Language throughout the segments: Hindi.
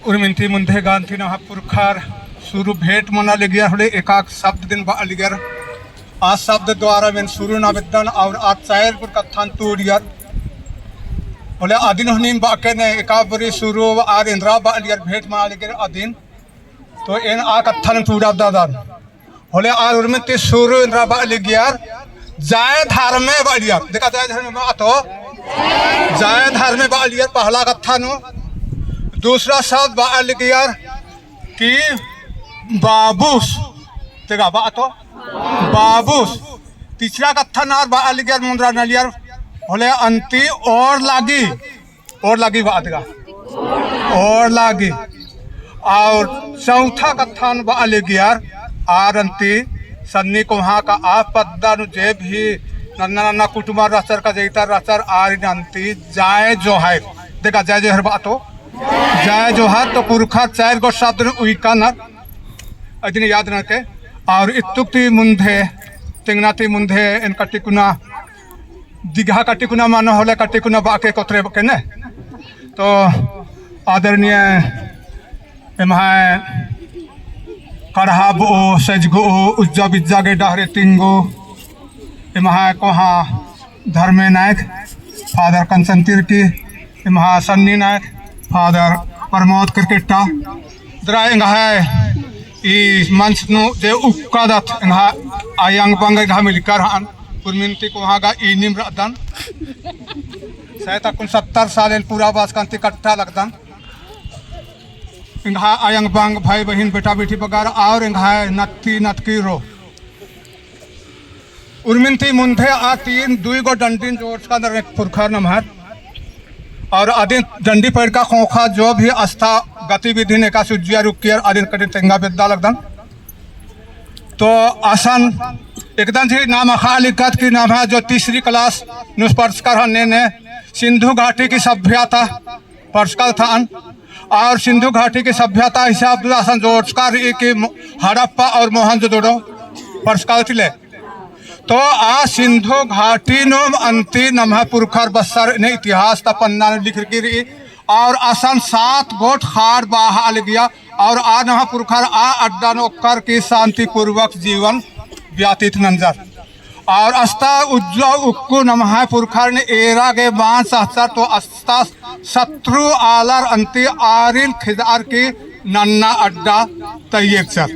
उर्मिंती मुंधे गांधी ना पुरखार शुरू भेंट मना लिया हले एकाक शब्द दिन बा लिगर आज शब्द द्वारा में शुरू ना विद्वान और आज चायर पुर कथान तूरियर बोले आदिन हनीम बाके ने एकाबरी शुरू आर इंद्रा बा लियर भेंट मना लिगर आदिन तो इन आ कथान तूरा दादान बोले आर उर्मिंती शुरू इंद्रा बा लियर जाय धार में बा लियर देखा जाय धार में बा तो जाय धार में बा लियर पहला कथान दूसरा शब्द बा लियर कि बाबूस देखा बा तो बाबूस तीसरा कथन और बा लियर मुंद्रा नलियर बोले अंति और लागी बात का और लागी और चौथा कथन बा लियर आर अंति सन्नी को वहाँ का आप पद्दा जे भी नन्ना नन्ना कुटुंबा रचर का जैता रचर आर अंति जाए जो है देखा जाए जो हर बात हो जाए जो है तो पुरखा चार गो शब्द उइका न अदिन याद रखे और इतुक्ति मुंधे तिंगनाती मुंधे इन कटिकुना दिघा कटिकुना मानो होले कटिकुना बाके कोतरे के ने तो आदरणीय एमहाय कढ़ा बो सजगो उज्जा बिज्जा के डहरे तिंगो एमहाय कोहा धर्मे नायक फादर कंसंतिर की एमहा सन्नी नायक फादर प्रमोद क्रिकेटा दरा है ई मंच नु जे उक्कादत इंहा आयांग बंग घा मिलकर हान पुरमिंती को वहाँ का ई निम रदन शायद तक 70 साल पूरा बास कांति कट्टा लगदन इंहा आयांग बंग भाई बहन बेटा बेटी बगार और इंहा नत्ती नतकी रो उर्मिंती मुंधे आ तीन दुई गो डंडीन जोड़ का अंदर पुरखा नमहर और आदिन डंडी पेड़ का खोखा जो भी आस्था गतिविधि ने का सुजिया रुकियर आदिन कटे तेंगा बेदा लगदन तो आसान एकदम से नाम अखा लिखत की नाम है जो तीसरी क्लास नुस्पर्शकर ने सिंधु घाटी की सभ्यता पर्शकर था और सिंधु घाटी की सभ्यता हिसाब आसान जोड़कर की हड़प्पा और मोहनजोदड़ो पर्शकर थिले तो आ सिंधु घाटी नो अंति नमः पुरखर बसर ने इतिहास ता पन्ना लिख गिरी और आसान 7 गोट खार बाहा गया और आ नमः पुरखर आ अड्डा नो कर की शांति पूर्वक जीवन व्यतीत नंजर और अस्ता उज्जा उक्कु नमः पुरखर ने एरा के बांध सहसर तो अस्ता शत्रु आलर अंति आरिन खिदार की नन्ना अड्डा तैयक सर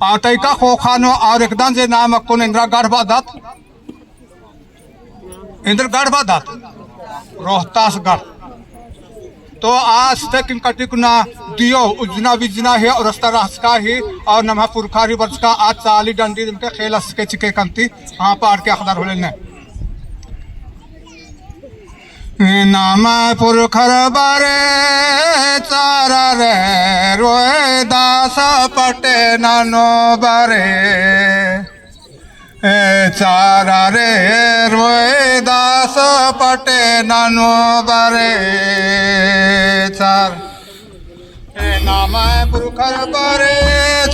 आतैका खोखानो और एकदम से नाम को इंद्रा गढ़बादत रोहतासगढ़ तो आज तक इनका टिकना दियो उजना बिजना है और रस्ता रास्का ही और नमः पुरखारी वर्ष का आज 40 डंडी इनके खेल के चिके कंती हाँ पार के अखदार होले ने नाम पुरखर बारे चारा रे रोए दास पटे नानो बारे चारा रे रोए दास पटे नानो बारे चार नाम पुरखर बारे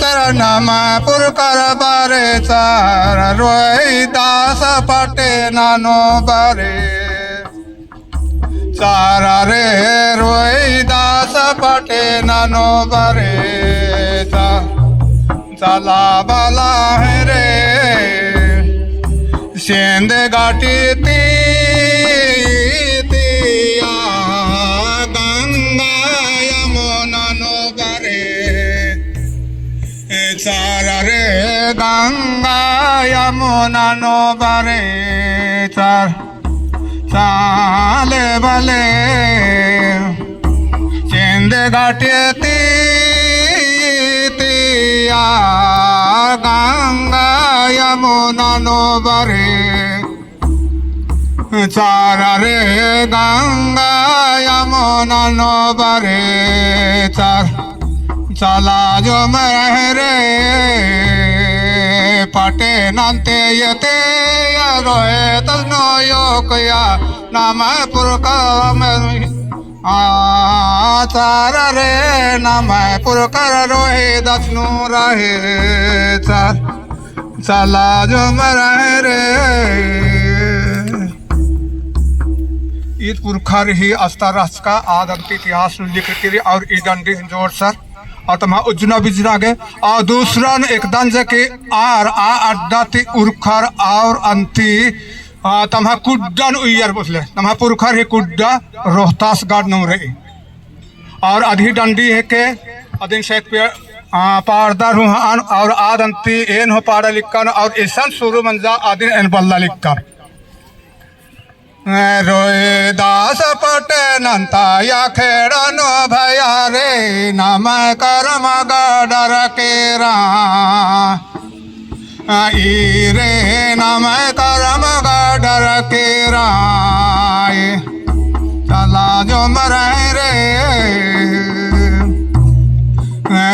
चार नाम पुरखर बारे चार रोए दास पटे नानो बारे चारा रे रोई दास पटे नानो बरे चला बाला है रे सेंद घाटी तिया गंगा यमुना नो बरे चारा रे गंगा यमुना नो बरे चार चाले भले चेंद घाटे तिया गंगा यमुना नो बरे चारा रे गंगा यमुना नो बरे चार चला जो मेरे पटे नंते यते रोए तनो योकया नाम पुरखर चार रे नाम पुरखर रोहे दसनो रहे चार चला जो मरे रे ईद पुरखार ही अस्ता रस का आदम इतिहास लिख करी और ईदंडी जोर सर और तमा उजना बिजना गे और दूसरा एक दन के आर आ अड्डा ती उरखार और अंती तमा कुड्डन उयर बोले तमा पुरखार ही कुड्डा रोहतास गाड़ नौ रही और अधि डंडी है के अदिन शेख पे पारदा रूहान और आदंती एन हो पाड़ा लिखन और ऐसा शुरू मंजा आदिन एन बल्ला लिखन रोए दास पटे नंता या खेड़नो भया रे नम करम गडर केरा रे नम करम गडर केरा चला जो मरे रे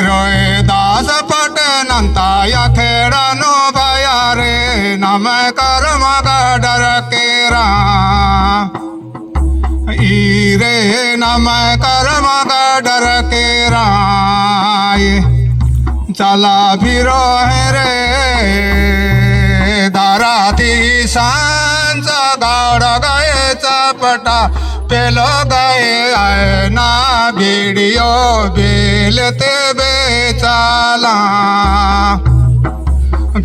रोए दास पटे नंता या खेड़नो भया रे नम करम गडर केरा रे नम करम गडर केरा चला फिरो है रे दाराती सांस गाड़ गए चपटा पेलो गए आए ना वीडियो बेलते बेचाला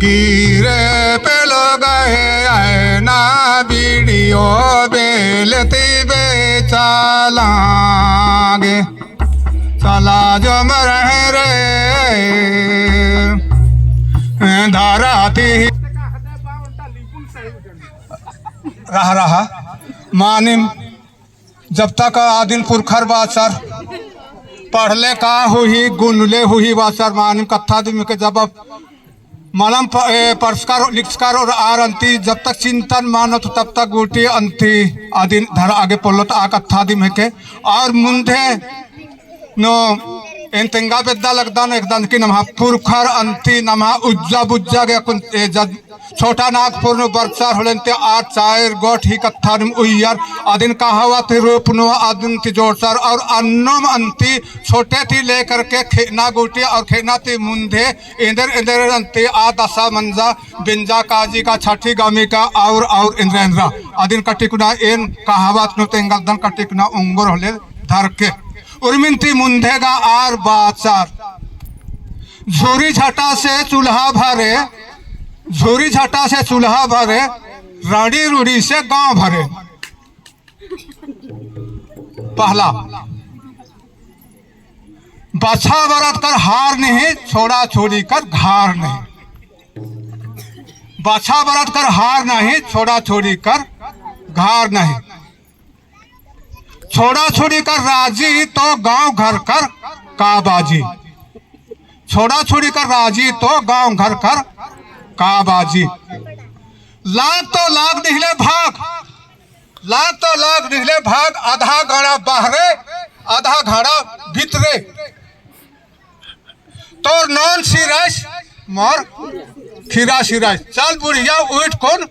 गिरे पेलो गए आए ना वीडियो बेलते बेचाला गे चला जो मरे रे धाराती रहा मानिम जब तक आदिन पुरखर बासर पढ़ले का हुई गुनले हुई बासर मानिम कथा दिन के जब मलम परस्कार लिखकार और आर अंती जब तक चिंतन मानो तो तब तक गुटी अंती आदिन धर आगे पढ़लो तो आ कथा दिन के और मुंधे नो इन तेंगा पेद्दा लगदान एकदम की नमः पुरखर अंती नमः उज्जा बुज्जा के जब छोटा नागपुर नो बरसार होलेंते आ चायर गोठ ही कथा निम उयर आदिन कहावत रूपनो आदिन ती जोड़सर और अन्नम अंती छोटे थी लेकर के खेना गुटी और खेना ती मुंधे इंदर इंदर अंती आ दशा मंजा बिंजा काजी का छठी गामी का और इंद्रेंद्रा आदिन कटिकुना इन कहावत नो तेंगल दन कटिकुना उंगर होले धर के उर्मिंती मुंधेगा आर बाचार झोरी झटा से चूल्हा भरे झोरी झटा से चूल्हा भरे राड़ी रूढ़ी से गांव भरे पहला बछा बरत कर हार नहीं छोड़ा छोड़ी कर घार नहीं बछा बरत कर हार नहीं छोड़ा छोड़ी कर घार नहीं छोड़ा छोड़ी कर राजी तो गांव घर कर काबाजी छोड़ा छोड़ी कर राजी तो गांव घर कर काबाजी लाख तो लाख निकले भाग लाख तो लाख निकले भाग आधा घड़ा बाहरे आधा घड़ा भीतरे तो नॉन सिराज मोर खीरा सिराज चल बुढ़िया उठ कौन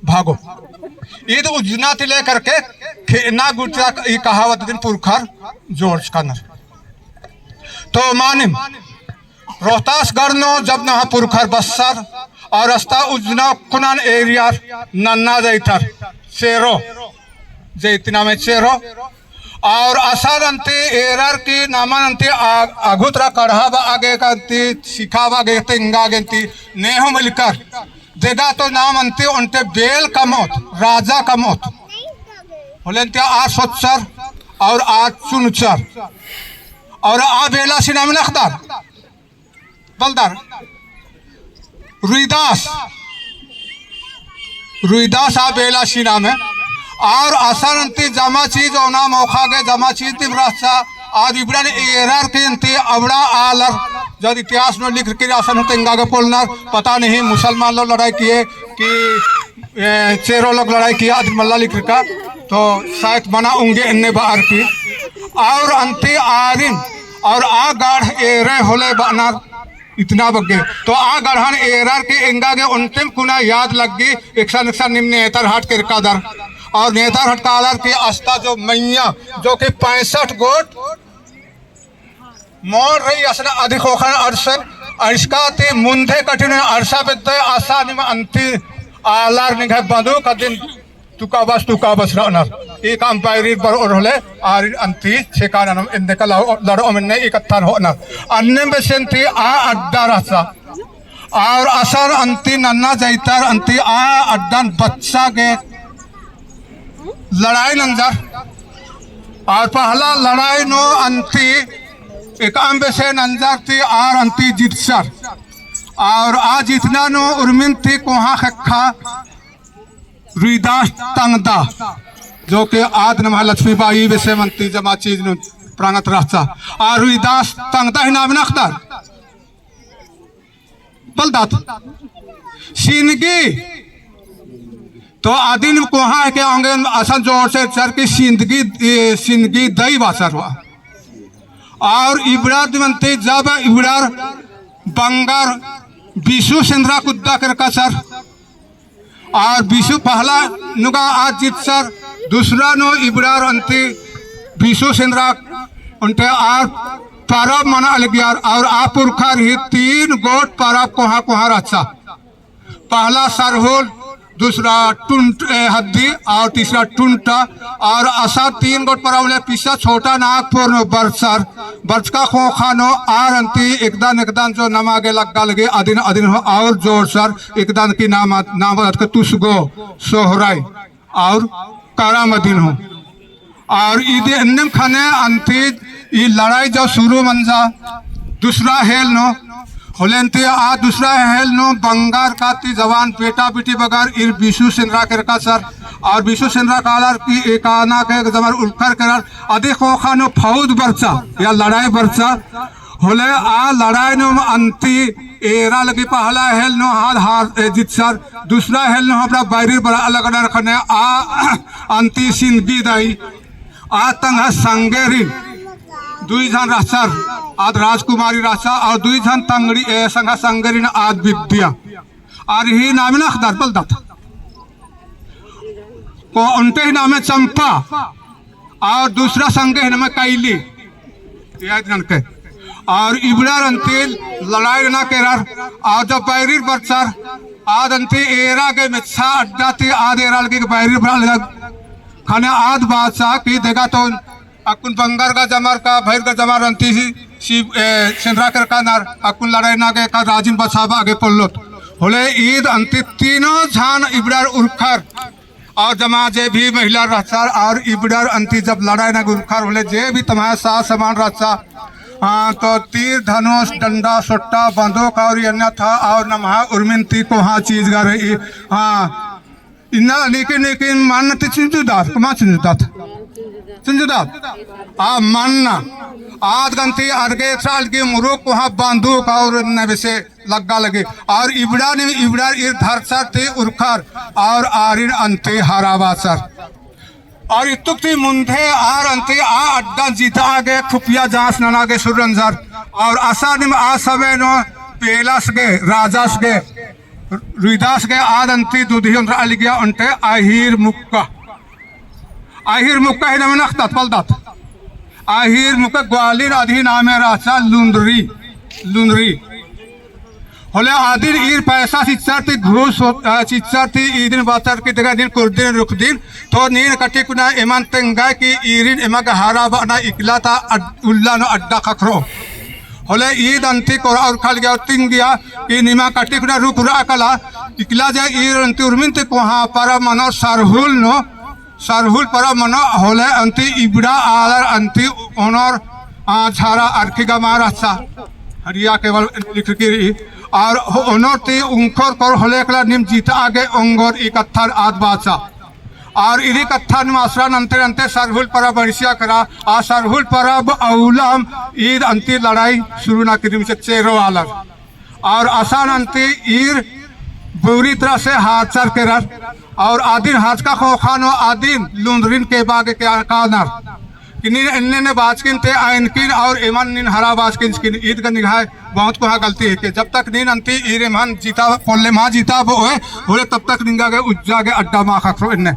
भागो ईद उजना ते लेकर के खेना गुटरा ये कहावत दिन पुरखर जोड़ कनर तो मानिम रोहतास गढ़नो जब न पुरखर बस्सर और रास्ता उजना कुनान एरिया नन्ना जैतर शेरो जैतना में शेरो और असल अंते एरर की नामानंते अघुतरा कढ़ावा आगे कंती सिखावा गे तेंगा गेंती नेहो मिलकर देगा तो नाम अंते उनते बेल का मौत राजा का मौत बोले आ सोचर और आ चुनचर और आ बेला सिना में नखदार बलदार रुईदास आ बेला सिना में और असल अंते जमा चीज ओना मौका गे जमा चीज तिब्रासा आज इब्रान एरर के अंते अबड़ा आलर जब इतिहास में लिख के आसन तेंगा के पोलनर पता नहीं मुसलमान लोग लड़ाई किए कि चेरो लोग लड़ाई किया मल्ला लिख का तो शायद बना होंगे इन्ने बाहर की और अंते आरिन और आ गाढ़ एरे होले बानर इतना बगे तो आ गढ़न एरर के इंगा के अंतिम कुना याद लग गई एक निम्न नेतर हट के कादर और नेतर हट कालर के आस्था जो मैया जो कि 65 गोट मोर रही असना अधिक होखन अरसन अरिस्का ते मुंधे कठिन अरसा पे आशा निम अंति आलार निघ बंदूक दिन tukabas ranar ik ampairir bar orhole arin anti chekananam indekala laro minne ikattan honar annem besenti a adda rasa और असर अंति नन्ना जैतर अंति आ अड्डन बच्चा के लड़ाई नंजर और पहला लड़ाई नो अंति एक से नंजर थी और अंति जितसर और आ जितना नो उर्मिन थी कोहा खखा रुईदास तंगदा जो कि आद नमः लक्ष्मीबाई वैसे मंत्री जमा चीज नो प्रांगत रास्ता और रुईदास तंगदा ही नाम नखदार बलदात सिंदगी तो आदिन कोहा के आंगे असल जोर से सर की सिंदगी दई बासर हुआ और इब्रार दिवंती जब इब्रार बंगार विशु सिंद्रा कुद्दा करका सर और विशु पहला नुगा आज जीत सर दूसरा नो इब्रार अंति विशु सिंद्रा उनके आर परब मना अलगियार और आपुरखर ही 3 गोट परब कोहा कोहा रचा पहला सरहुल दूसरा टुंट हद्दी और तीसरा टुंटा और असा 3 गोट परब ले पीछा छोटा नागपुर नो बरसर बरस का खोखानो आर अंति एकदान जो नमागे लगा लगे अदिन अदिन हो और जोर सर एकदान की नाम के तुसगो सोहराई और कारामदीन हो और ईद अन्नम खाने अंति ये लड़ाई जब शुरू मंजा दूसरा हेल नो होलेंते आ दूसरा हेल नो बंगार का ती जवान बेटा बेटी बगार इर विशु सिंद्रा करका सर और विशु सिंद्रा कालार की एकाना के जबर उल्कर करार अधिक खोखानो फौज बरचा या लड़ाई बरचा होले आ लड़ाई नो अंति एरा लगी पहला हेल नो हार जित सर दूसरा हेल नो अपना बैरी बड़ा अलग रखने आ अंति सिंदगी दाई आ तंग संगेरी 2 जन रासर आद राजकुमारी रासा और 2 जन तंगड़ी संगा संगरी न आद विद्या और ही नाम ना खदार बलदात को उनके ही नाम है चंपा और दूसरा संगे है नाम कैली याद रखे और इब्रार अंतिल लड़ाई ना केरार और जब बैरीर बरसर आद अंति एरा के मिच्छा अड्डा थी आद एरा लगी बैरीर बरा लगा खाने आद बादशाह की देगा तो अकुन बंगार का जमार का भैर का जमार अंती सी सिंद्रा कर का नार अकुन लड़ाई ना के का राजिन बसाबा आगे पल्लोत होले ईद अंति 3 झान इब्रार उर्खर और जमा जे भी महिला रहसार और इब्रार अंति जब लड़ाई ना उर्खर होले जे भी तुम्हारे साथ समान रहसा हाँ तो तीर धनुष डंडा सोट्टा बंदूक और अन्य था और नमहा उर्मिनती को हाँ चीज गा रही हाँ इन्ना लेकिन मानते चिंजुदार कमा चिंजुदार चिंजुदार आ मानना आध गंती अर्गे साल की मुरुक वहाँ बंदूक और नवसे लगा लगे और इब्रार इर धरसर थे उर्खर और आरिन अंते हरावासर और इतुक्ति मुंधे आर अंते आ अड्डा जीता आगे खुफिया जांच ननागे सुरंजर और आसानिम आ समय नो पेलास के राजास के रुईदास के आद अंति दूधी अलग गया उनटे आहिर मुक्का ही नाम नखतात पलदात आहिर मुक्का ग्वालियर आदि नामे राजा लुंदरी होले आदिन ईर पैसा शिक्षार्थी घूस शिक्षार्थी ईदिन बातर की जगह दिन कुर्दिन रुख दिन तो नीन कटी कुना एमन तेंगा की ईरिन एमग हारा बना इकला था उल्ला नो अड्डा खखरो होले ईद अंति को और खल गया तिंग गया कि निमा कटी कुना रुक रा कला इकला जा ईर अंति उर्मिन ते कोहा पर मनो सरहुल पर मनो होले अंति इबड़ा आलर अंति ओनर झारा अर्खिगा महाराजा हरिया केवल लिख की और ओनर ते उंखर कर होले कला निम जीता आगे ओंगर इकत्थर आद बादशाह और इरी कत्था निमासरा अंतर अंतर सरहुल परब बरसिया करा आ सरहुल परब औलम ईद अंति लड़ाई शुरू ना करी से चेरो आलर और आसान अंति ईर बुरी तरह से हादसर के रर और आदिन हाथ का खोखानो आदिन लुंदरिन के बागे के कानर किन्हीं इन्ने ने बाजकिन थे आयनकिन और एमन निन हरा बाजकिन स्किन ईद का निगाह बहुत को गलती है कि जब तक नीन अंति ईरे मान जीता कोल्ले माँ जीता वो है बोले तब तक निंगा के उज्जा के अड्डा माँ खखरो इन्ने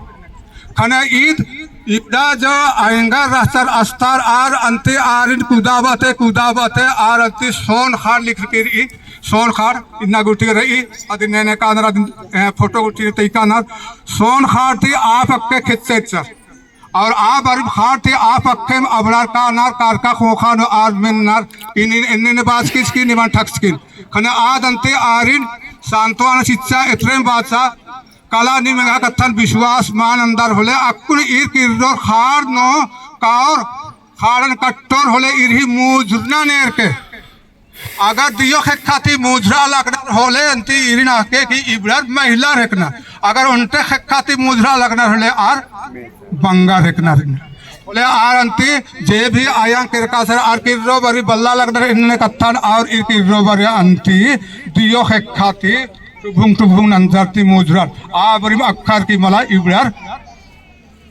खाना ईद इब्दा जो आयंगा रास्तर अस्तार आर अंते आरिन कुदावते आर अंति सोन खार लिख के सोन खाड़ इन्ना गुटी रही अदिन ने कानर फोटो गुटी तई कानर सोन खाड़ थी आप अक्के खिच्चे चर और आप अरिब खाड़ थी आप अक्के अबरार कानर कारका खोखानो आर मिनर इन बास किसकी निमान ठक्सकिन खने आद अंते आरिन सांत्वना शिक्षा इतरेम बाचा कला निमंगा कथन विश्वास मान अंदर होले अक्कुल ईर किरदोर खाड़ नो कावर खाड़न कट्टोर होले इरही मुजरना नेर के अगर दियो खेखाती मुजरा लगना होले अंती इरिना के की इब्रार महिला रखना अगर उनते खेखाती मुजरा लगना होले आर बंगा रखना बोले आर अंती जे भी आया किरका सर आर किरो बरी बल्ला लगना इन्ने कत्थन और इ किरो बरी अंती दियो खेखाती टुभुंग नंजरती मुजरा आ बरी अक्षर की मला इब्रार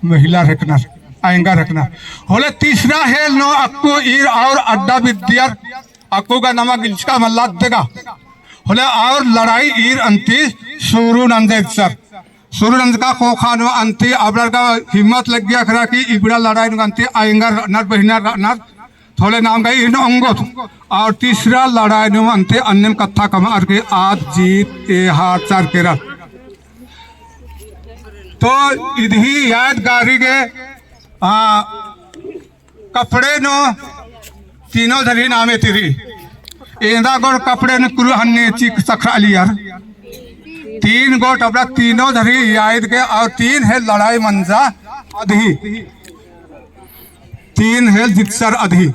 महिला रखना आएंगा रखना होले तीसरा है नो अक्को ईर और अड्डा विद्यार अक्को का नमक इसका मल्ला देगा होले और लड़ाई ईर अंती सूरुनंद सर सूरुनंद का खोखानो अंती अबरार का हिम्मत लग गया खरा कि इबड़ा लड़ाई नु अंती आएंगा नर बहिना नर थोले नाम गई इन अंगोत और तीसरा लड़ाई नु अंती अन्यम कथा कमार के आज जीत ए हार चार केरा तो इधी यादगारी के कपड़े नो तीनों धरी नामे तिरी एंदा गोट कपड़े ने कुरु हन्ने चिक सखरा लियार तीन गोट अपना तीनों धरी याद के और तीन है लड़ाई मंजा अधी तीन है जिक्सर अधी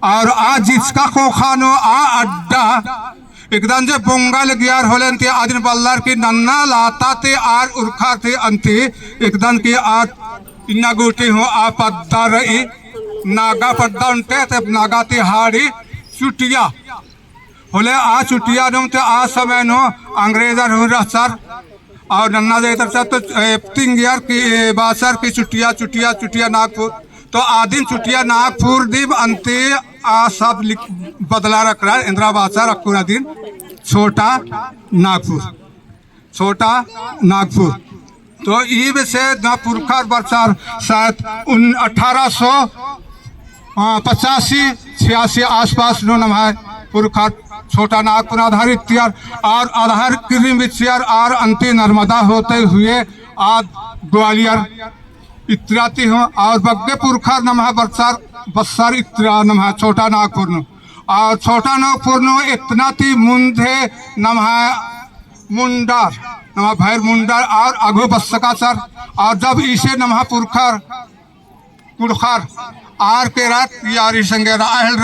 और आज जिसका खोखानो आ अड्डा एकदम जे बोंगल गियार होले ते आदिन बल्लार की नन्ना लाता ते आर उरखा थे अंते एकदम की आज इन्ना गुटी हो आ पद्दा रही नागा पद्दा उनते ते नागा ते हाड़ी चुटिया होले आ चुटिया नो ते आ समय नो अंग्रेजर हो रसर और नन्ना दे तरफ तो तिंग यार की बासर की चुटिया चुटिया चुटिया नागपुर तो आदिन चुटिया नागपुर दीप अंते आ सब बदला रख रहा है इंदिरा बासर अक्कुरा दिन छोटा नागपुर तो ई से ना पुरखा बरसार शायद 1885-86 आसपास नो नम है पुरखा छोटा नागपुर आधारित तियार और आधार क्रीम विचियार और अंति नर्मदा होते हुए आज ग्वालियर इत्राती हो और बग्गे पुरखा नम है बरसार बस्सार इत्रा नम है छोटा नागपुर नो और छोटा नागपुर नो इतना ती मुंडे नम है मुंडार नमः भैर मुंडर और अघो बस्सका सर और जब इसे नमः पुरखर कुड़खर आर के रात यारी संगे राहल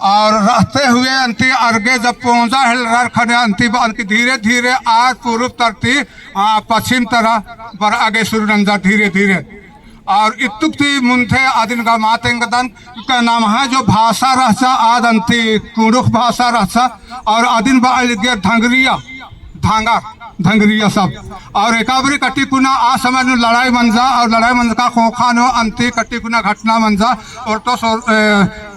और रहते हुए अंति अर्गे जब पहुंचा हिल खड़े अंति धीरे धीरे आर पूर्व तरती पश्चिम तरह बर आगे सूर्यनंदा धीरे धीरे और इतुक्ति मुंथे आदिन का मातेंगदन का नाम है जो भाषा रहसा आद अंति कुड़ुख भाषा रहसा और आदिन बा धंगरिया धांगा धंगरिया सब और एकाबरी कट्टीपुना आ समय नु लड़ाई मंजा और लड़ाई मंजा का खोखानो अंति कट्टीपुना घटना मंजा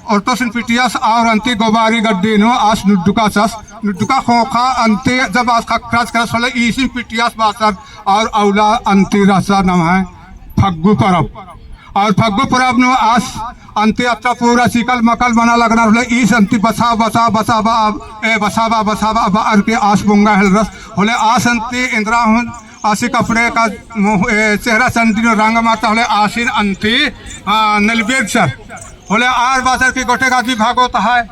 ऑर्टोसिन पिटियास और अंति गोबारी गड्डी नो आस नुडुका खोखा अंति जब आज खक्राज कर सोले इसी पिटियास बासर और औला अंति रसा नाम है फग्गु परब और फग्गु परब नो आस अंति अच्छा पूरा सिकल मकल बना लगना होले इस अंति बसाबा बार के आस बुंगा हलरस होले आस अंति इंद्रा हूं आसी कपड़े का चेहरा संति रंग मारता होले आसिन अंति नलबेग सर होले आर बासर की गोटे का भी भागोता है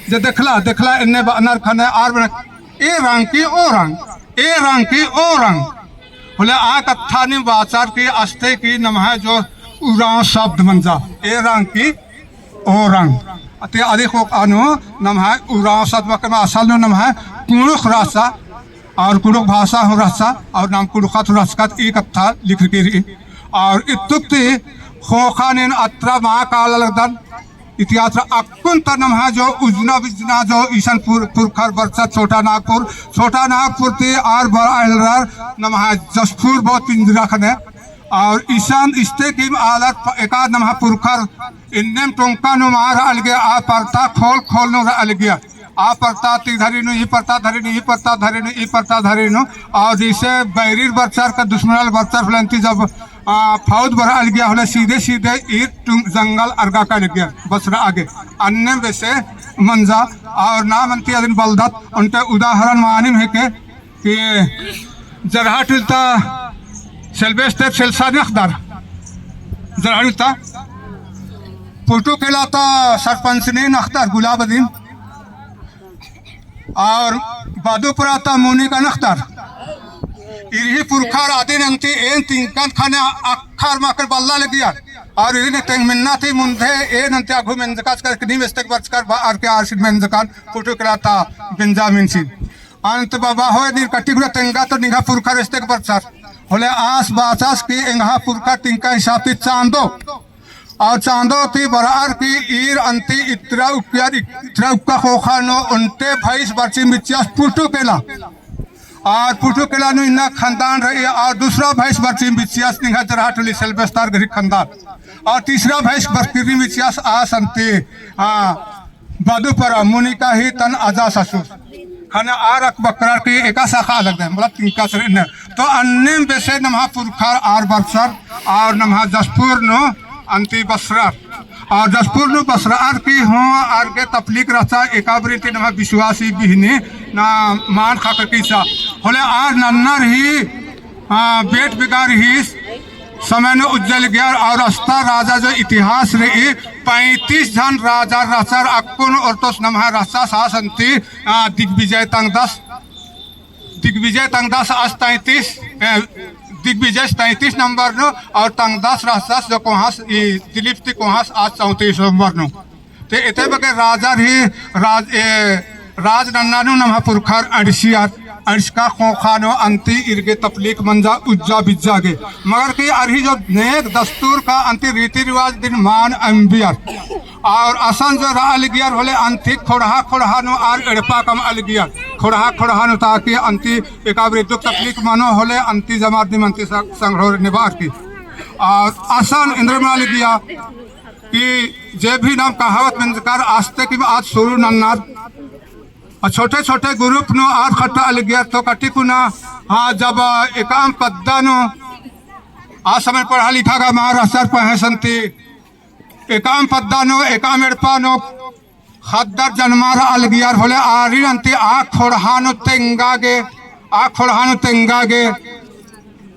जो देखला इन्ने बनर खने आर ए रंग की ओ रंग होले आ कथा नि बासर की अस्ते की नम है जो उरां शब्द मंजा ए रंग की ओ रंग अति अधिक अनु नम है उरां शब्द में असल नो नम है कुड़ुख रासा और कुड़ुख भाषा हो रासा और नाम कुड़ुखत रसकत ई कथा लिख के और इतुक्ति खोखानिन अत्र महाकाल लगदन इतिहास अक्कुन तनम है जो उजना बिजना जो ईशनपुर पुरखर बरसा छोटा नागपुर ते आर बड़ा नम है जसपुर बहुत पिंजरा खने और ईशान इस्ते की आदत एकाद नम है पुरखर इन्नेम टोंका नो मार अलगे आ परता खोल नो अलगे आ परता ती धरी नो ई परता धरी नो और जिसे बैरीर बरसर का दुश्मनाल बरसर फलंती जब फौज बरा अल गया होले सीधे ईट जंगल अर्गा का लग गया बसरा आगे अन्य वैसे मंजा और नाम अंति अदिन बलदत उनते उदाहरण मानिम है कि जरहा टिलता सेल्वेस्टर सेल्सा नखदार जरहा टिलता पुटू कहलाता सरपंच ने नख्तार गुलाबद्दीन और बादुपुराता मुनी का नख्तार इरही पुरखार आदिन अंति एन तिंकन खाने अखार माकर बल्ला लगिया और इरने तेंग मिन्ना थी मुंधे एन अंति आगु मेंजकास कर किनी मेस्तेक बचकर आर के आरशिद मेंजकान पुटू कहलाता बेंजामिन सी अंत बाबा होए नीर कट्टी गुरा तेंगा तो निगा पुरखार एस्तेक बचकर होले आस बासास की एंगा पुरखार तिंका हिसाब से चांदो और चांदो थी बरार की ईर अंति इतरा उक्का खोखानो उनते भाईस बर्ची मिचियास पुटू केला और पुटू केला नु इन्ना खानदान रही और दूसरा भाईस बर्ची मिचियास निगा जराटली सेल्वेस्टार गरी खानदान और तीसरा भाईस बर्ची मिचियास आस अंति बादू पर मुनिका ही तन आजा ससुर खाना आर अक बकरार की एका शाखा अलग है मतलब तिनका सर न तो अन्य बेसे नमहा पुरखार आर बरसर और नमहा जसपुर नो अंति बसरार और जसपुर नु बसरार की हो आर के तपलीक रचा एकाबरीति नमहा विश्वासी बिहने ना मान खाकर कीसा होले आर नन्नर ही बेट बिगार ही समय ने उज्जल गया और अस्ता राजा जो इतिहास रही 35 जन राजा रचर अक्कुन और तो नमहा रचा सासंती दिग्विजय तंगदास आज 33 दिग्विजय 33 नंबर नो और तंगदास रासास जो कोहास दिलीप ती कोहास आज 34 नंबर नो ते इते बके राजा ही राज नन्नानु नमहा पुरखार अड़सियात अड़सका खोखानो अंति इर्गे तपलीक मंजा उज्जा बिज्जागे मगर की अरही जो नेक दस्तूर का अंति रीति रिवाज दिन मान अंबियर और असन जो अलगियर होले अंति खोड़हा नो आर एड़पा कम अलगियर खोड़हा नो ताकि अंति एकाबरी दुख तकलीफ मानो होले अंति जमात दिन अंति संग्रह निवार की और असन इंद्रमा अलगिया कि जे भी नाम कहावत मंजकार आस्ते की आज शुरू नन्नार और छोटे छोटे ग्रुप नो आर खट्टा अलगियर तो कटिकुना हाँ जब एकाम पद्दा नो आज समय पढ़ा लिखा का महाराष्ट्र पहे संति एकाम पद्दा नो एकाम एड़पा नो खद्दर जनमारा अलगियर होले आरी अंति आ खोड़हानो तेंगागे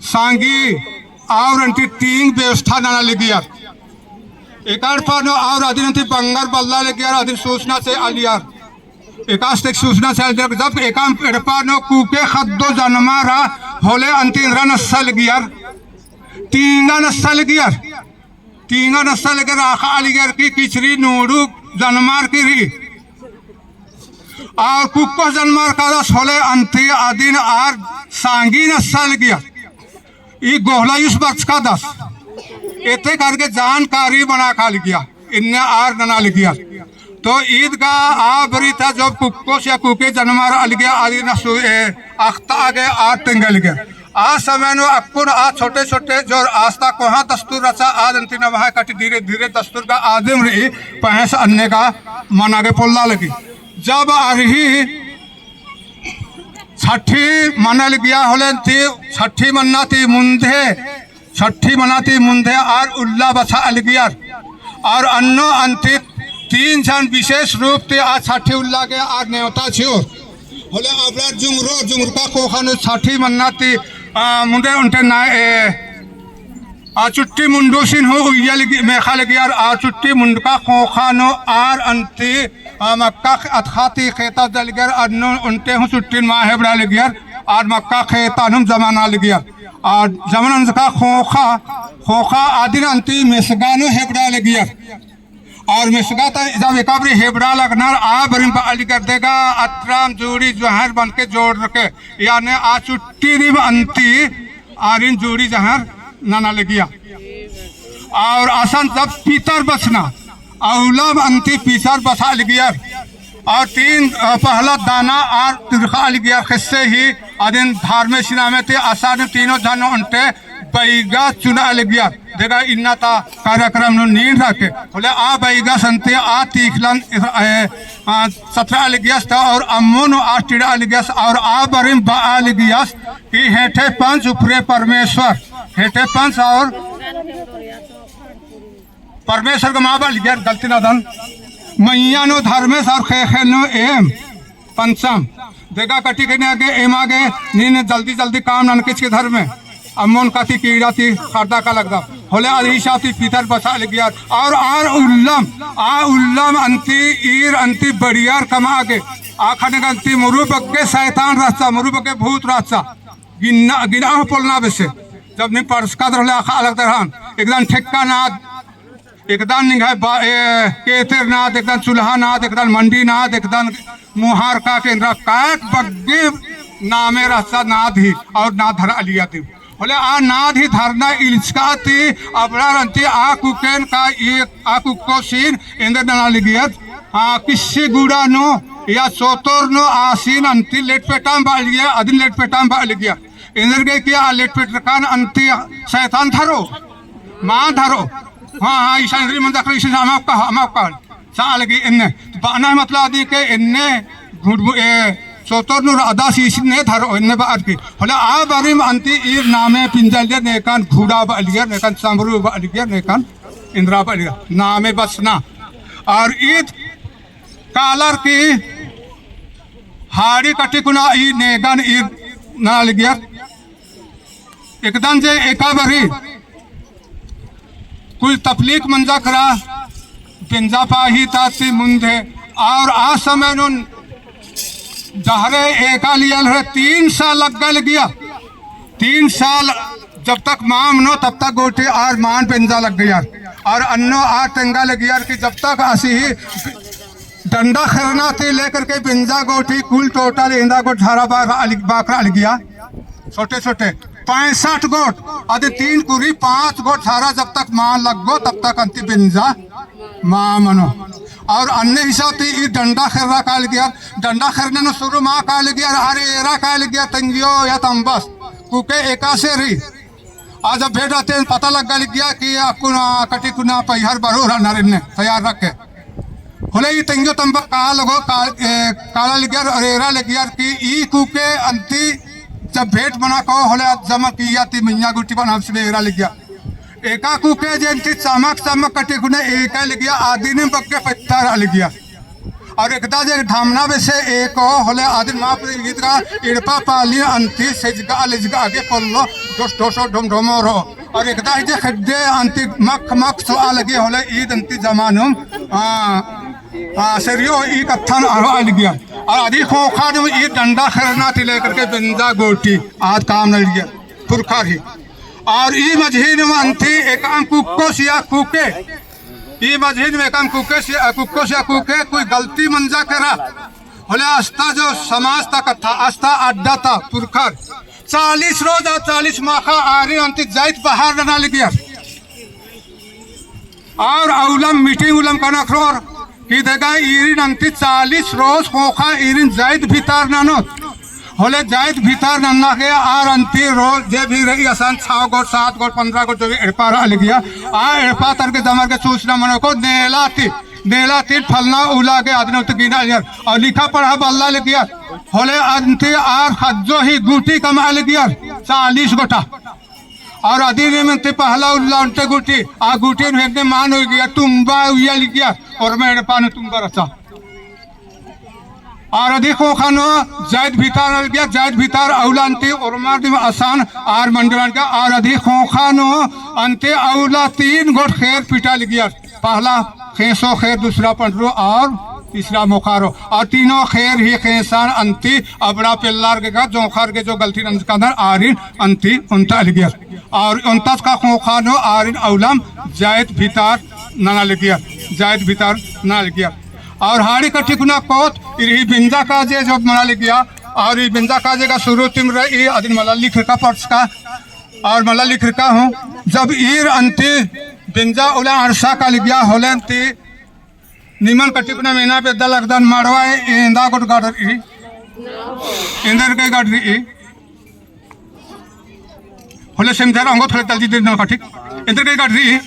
सांगी और अंति तीन व्यवस्था ना अलगियर एकाड़पा नो और अधीन अंति बंगार बल्ला अलगियर अधीन सूचना से अलियर एकास्तिक सूचना से जब एकाम एड़पा नो कूके खद्दो जनमारा होले अंति रनसल गियर तींगा नसल गियर आखा अलगियर की किचरी नूडू जनमार की री और कुक्को जनमार का दस होले अंति अधीन आर सांगी नसल गियर ई गोहला युस बक्स का दस इतने करके जानकारी बना खा लिया इन्ने आर नना लिया तो ईद का आ बरी था जो कुक्कोस या कुके जनमार अलगिया आदि न अख्ता आगे आ तेंगल गया आ समय नो अक्कुन आ छोटे छोटे जो आस्था को हाँ दस्तूर रचा आज अंति नमहा कटी धीरे धीरे दस्तूर का आदिम रही पहस अन्य का मन आगे पोल्ला लगी जब आ रही छठी मनल गया होले थी छठी मनाती मुंधे और उल्ला बसा अलगियर और अन्नो अंतित 3 जन विशेष रूप से आज छठी उल्ला के आज नेवता छियो होले अबरा जुमरुका कोखानो छठी मन्नाती मुंडे उनटे ना आ चुट्टी मुंडोसिन हो उयल मेखा लगियार आ चुट्टी मुंडका कोखानो आर अंति मक्का अतखाती खेता दलगियर अन्नो उनटे हो चुट्टी माहेबड़ा लगियार और मक्का खेता नुम जमाना लगियार और जमाना का खोखा आदिन अंति मेसगानो हेबड़ा लगियार और मिसगाता जब एकाबरी हेबड़ा लगना आ बरिम अली कर देगा अतराम जोड़ी जहर बन के जोड़ रखे यानी आ चुट्टी रिम अंति आरिन जोड़ी जहर नाना लगिया और आसान जब पीतर बसना औलब अंति पीतर बसा लगिया और 3 पहला दाना और तिरखा लगिया किससे ही अदिन धार्मिक सिनामे थे आसान तीनों जानों उनटे बैगा चुना लगिया देखा इन्ना था कार्यक्रम नो नींद रखे बोले आ बैगा संते आ तीखलन 17 अलगियास था और अम्मोनो आ टिड़ा अलगियास और आ बरिम बा अलगियास कि हेठे 5 ऊपरे परमेश्वर हेठे 5 और परमेश्वर का माँ बाल गलती ना धन मैया नो धर्मेश और खे नो एम पंचम देखा कटी के आगे एम आगे नीन जल्दी जल्दी काम ननकिच के धर्म में अमोन का थी कीड़ा थी खादा का लगता होले अधीशा थी पितर बसा लग गया और आर उल्लम अंति ईर अंति बढ़ियार कमा आगे आखने गंती मुरु बग्गे शैतान रास्ता मुरु बग्गे भूत रास्ता गिना गिना पोलना बेसे जब नहीं परसका रहले आखा अलग तरह एकदम ठेक्का नाद एकदम निगाह केतर नाद एकदम चूल्हा नाद एकदम मंडी नाद एकदम मुहार का केंद्र काक बग्गे नामे रास्ता नाद ही और ना धर अलिया थी बोले आ नाद ही धरना इल्चका थी अपना रंती आ कुकेन का ये आ कुको सीन इंदर ना लिगियत हाँ किसी गुड़ा नो या सोतोर नो आसीन अंति लेट पेटाम बाल गया अदिन लेट पेटाम बाल गया इंदर के किया लेट पेट कान अंति शैतान धरो माँ धरो हाँ हाँ ईशान इंद्री मंदा कर ईशान अमाप का साल की इन्ने बाना मतलब आदि के इन्ने सोतोर नो अदा शीश ने धरो इन्ने बात की बोले आ बारी में अंति ईर नामे पिंजलिया नेकान घूड़ा बाल गया नेकान सांबरू बाल गया नेकान इंद्रा बाल गया नामे बसना और ईद कालर की हाड़ी कटी कुना ई नेगन ई नाल गया एकदम जे एका बरी कुल तपलीक मंजा करा बिंजा पाही ताती मुंदे और आ समय नुन जहरे एका लियल है 3 साल लग गया 3 साल जब तक माम नो तब तक गोटे आर मान बिंजा लग गया और अन्नो आर टेंगा लग गया कि जब तक ऐसी ही डंडा खरना थी लेकर के बिंजा गोठी कुल टोटल इंदा गोट धारा बाकरा लग गया छोटे छोटे 65 गोट आदि 3 कुरी 5 गोट धारा जब तक मां लग गो तब तक अंति बिंजा मां मनो और अन्य हिसाब थी डंडा खर्रा काल गया डंडा खरने न शुरू मां काल गया अरे एरा काल गया तंगियो या तंबस कुके एका से रही आज जब भेड़ आते हैं पता लग गया कि आपको कटी कुना पैहर बरो नारिन ने तैयार रखे होले ये तंगियो तंबा काल लगो काला लग गया और एरा लग गया कि ई कुके अंति जब भेंट बना को होले जमा किया थी मैया गुटी बना से एरा लग गया एका कुके जंती चमक चमक कटी कुने एका लग गया आदि ने बक्के पत्थर लग गया और एकदा जे धामना बेसे एक होले आदि मां पर गीत का इड़पा पाली अंति सेजगा लेजगा आगे पल्लो दोस दोसो ढम ढमो रो और एकदा जे खड्डे अंति मख मख सो लगे होले ईद अंति जमानुम सरियो ई कथन आ गया और आदि खोखा ने ई डंडा खरना थी लेकर के बिंदा गोटी आज काम न गया पुरखा ही और ई मझीन में अंति एकाम कुक्को सिया कुके ई मस्जिद में काम कुके से कुके कोई गलती मंजा करा होले आस्था जो समाज तक था आस्था अड्डा था पुरखर 40 रोज 40 माखा आरी अंति जाइत बाहर डना लगिया और औलम मीटिंग उलम का नखरोर की देगा इरिन अंति 40 रोज खोखा इरिन जाइत भीतर नानो होले जाइत भीतर नन्ना के आर अंति रोज जे भी रही आसान 6 गोट 7 गोट 15 गोट जो भी एड़पा रहा लिखिया आ एड़पा तर के जमर के सूचना मनो को नेला ती फलना उला के आदमी तो गिना यार और लिखा पढ़ा बल्ला लिखिया होले अंति आर खज्जो ही गुटी कमा लिखिया 40 गोटा और अधीन में ते पहला उला उनते गुटी आ गुटी ने मान हो गया तुम्बा उया लिखिया और मैं एड़पा ने तुम्बा रचा और देखो खानो जायद भीतर गया जायद भीतर औला अंते और मार में आसान आर मंडलन का और देखो खानो अंते औला 3 गोट खैर पिटा गया पहला खेसो खैर दूसरा पंडरो और तीसरा मुखारो और तीनों खैर ही खेसान अंति अबड़ा पिल्लार के जोखर के जो गलती अंदर आरिन अंति उनता गया और उनता का खोखानो आरिन औलम जायद भीतर ना गया जायद भीतर ना गया और हाड़ी का ठिकुना कोत इरी बिंजा काजे जो मना गया और ये बिंजा काजे का शुरू तिम रही अदिन मला लिख का पर्स का और मला लिख का हूँ जब ईर अंति बिंजा उला अरसा का लिख गया होले अंति निमन का ठिकुना महीना पे दल लगदन मारवाए इंदा को गाड़ रही इंदर के गाड़ रही होले समझा रहा हूँ थोड़े तलजी दिन का ठीक इंदर के गाड़ रही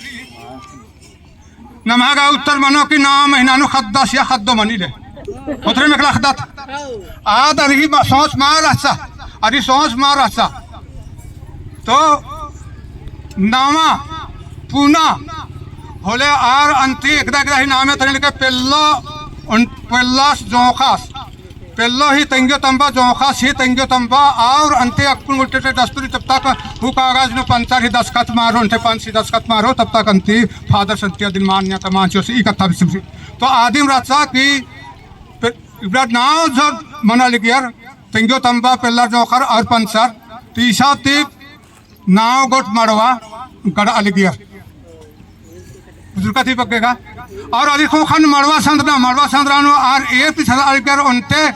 नमागा उत्तर मनो की नाम महीना खद्दास या खद्दो मनी ले उतरे में खद्दात आद अरी सोच मार अच्छा अरी सोच मार अच्छा तो नामा पूना होले आर अंति एकदा एकदा ही नामे तने लिखे पेल्लास जोखास पेल्लो ही तंग्यो तंबा जोखास ही तंग्यो तंबा और अंते अक्कुन उल्टे दस्तूरी तब तक हु कागज नो पंचर ही दस्खत मारो उनते पंच ही दस्खत मारो तब तक अंति फादर संत्या दिन मान्य तमांचो से इकट्ठा बिस्मरी तो आदिम राजा की इब्राद नाव जब मना लिखियर तंग्यो तंबा पेल्ला जोखर और पंचर तीसा तीप नाव गोट मड़वा गड़ा लिखियर बुजुर्ग थी पकेगा और अधिक खान मड़वा संद्रा नो आर ए पिछला अलकर उनते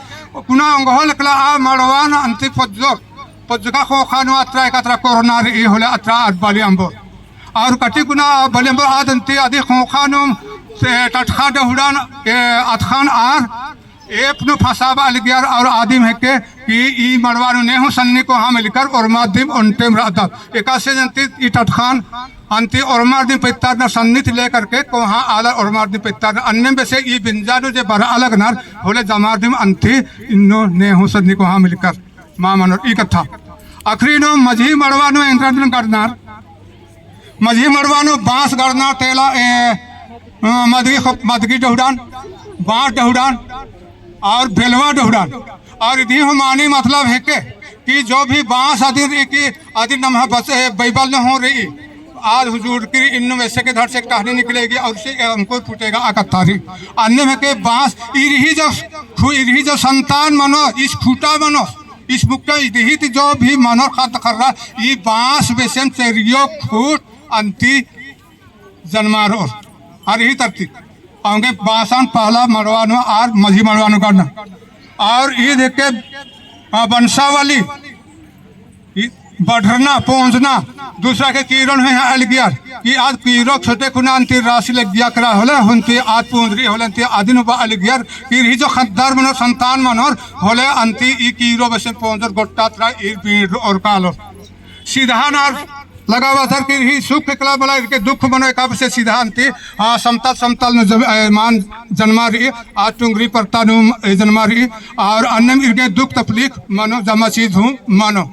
कुना अंगहोल कला आ मड़वा न अंति पज्जका खो खानो अत्रा एकत्रा कोरोना रे होले अत्रा बाली अंबो और कटी कुना बाली अंबो आद अंति अधिक खो खानो टटखा डहुडान अतखान आर एपनो फसाबा अलगियार और आदिम है के कि ई मड़वानो ने हो सन्नी को हम मिलकर और माध्यम उनटेम रादा एकासे जंती ई टटखान अंति और माध्यम पित्तार न सन्नित लेकर के को हाँ आला और माध्यम पित्तार अन्य में से ई बिंजानो जे बरा अलग नार होले जमार्दिम अंति इन्नो ने हो सन्नी को हाँ मिलकर मां मनोर ई कथा आखिरी नो मझी मड़वानो इंद्रन करनार मझी मड़वानो बांस गड़नार तेला मदगी डहुडान बांस डहुडान और बेलवा डहुडान और इधी मानी मतलब है के कि जो भी बांस आदि नमः बसे है बैबल न हो रही आज हुजूर की इन वैसे के धड़ से टहनी निकलेगी और उसे हमको फूटेगा आकतारी अन्य में के बांस इरही जो संतान मनो इस फूटा मनो इस मुक्ता इधी जो भी मनो खात कर रहा ये बांस वैसे चेरियो फूट अंति जन्मारो और यही तरतीब आगे बासान पहला मड़वानो और मझी मड़वानो करना और ये देख के बंसावली बढ़ना पहुंचना दूसरा के किरण है अलगियार कि आज कीरो छोटे खुना अंति राशि लग गया करा होले हुनती आज पहुंचरी होले अंति आदिन बा अलगियार कि ही जो खद्दार मनोर संतान मनोर होले अंति ई कीरो बसे पहुंचर गोट्टा त्रा ई पीर और कालो सीधा नार लगावा सर कि ही सुख कला बला के दुख मनो एक से सीधा अंति हाँ समतल मान जन्मा रही आज टुंगरी परता जन्मा रही और अन्य इनके दुख तकलीफ मनो जमा चीज हूँ मानो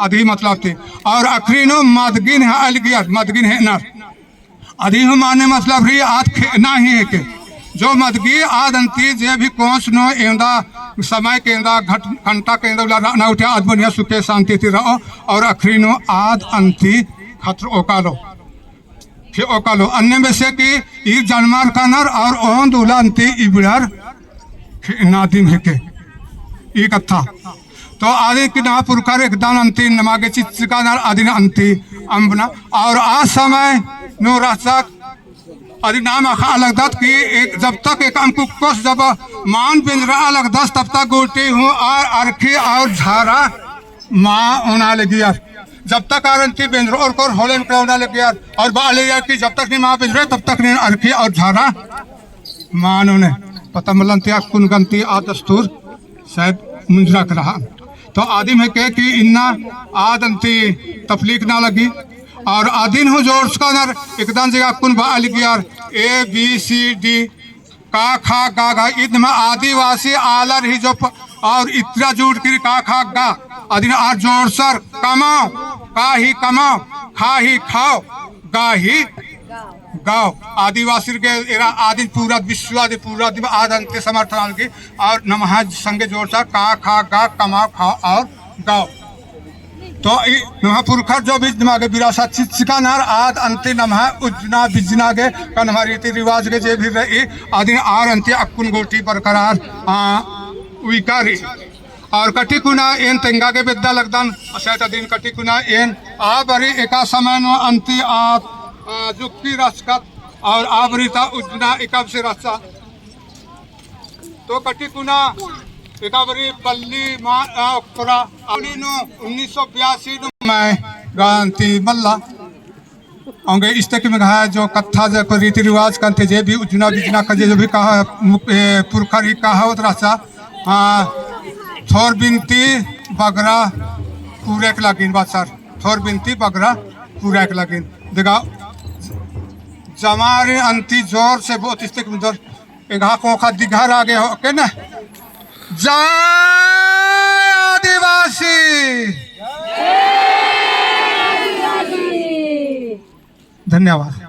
आधी मतलब थी और आखिरी नो मदगिन है अलगियर मदगिन है नर आधी हूँ माने मतलब रही आज खेना ही है के जो मदगी आद अंति जे भी कौन नो एंदा समय के घंटा के ना उठे आज बढ़िया सुखे शांति थी रहो और आखिरी नो आद अंति खतर ओकालो फिर ओकालो अन्य में से कि ई जनमार कानर और ओन दूला अंति इबड़ार नादिम है के ई कथा तो आदि की ना पुरकार एक दान अंति नमागे चित्रिका नार आदि अंति अंबना और आज समय नो रास्ता आदि नाम आखा अलग दत कि एक जब तक एक हमको कोस जब मान बिंद्रा अलग दस तब तक गोटी हूँ और अरखी और झारा माँ होना लगी यार जब तक आरंती बिंद्र और कोर होले में होना लगी यार और बाले यार की जब तक नहीं माँ बिंद्रे तब तक नहीं अरखी और झारा माँ ने पता मलन त्याग कुन गंती आ दस्तूर शायद मुंजरा कर रहा तो आदि में कह कि इन्ना आदंती तफलीक ना लगी और आदिन हो जोर का नर एकदम जगह कुन बा यार ए बी सी डी का खा गा गा इन में आदिवासी आलर ही जो और इतना जुड़ कर का खा गा आदिन आर जोर सर कमाओ का ही कमाओ खा ही खाओ गा ही गाओ आदिवासी के एरा आदि पूरा विश्व आदि पूरा आद अंत समर्थन की और नमः संगे जोर सर का खा गा कमाओ खाओ और गाओ तो महापुरखर जो भी दिमागे विरासत शिक्षिका नार आद अंति नमः उजना बिजना के कन्हा रीति रिवाज के जे भी रही आदि आर अंति अक्कुन गोटी बरकरार विकारी और कटिकुना एन तेंगा के विद्या लगदन शायद दिन कटिकुना एन आ बरी एका समय नो अंति आ जुक्ति रसकत और आवरिता उजना एकब से रसा तो कटिकुना एकावरी पल्ली मारा 1982 में गांधी मल्ला होंगे इस तक में कहा जो कथा जो रीति रिवाज करते जे भी उजना बिजना का जो भी कहा पुरखा ही कहा होता रहा थोर बिनती बगरा पूरे के लगिन बात सर थोर बिनती बगरा पूरे के लगिन देखा जमारे अंति जोर से बहुत इस तक में जोर एक हाथों का दिघार आगे हो के ना जय आदिवासी धन्यवाद।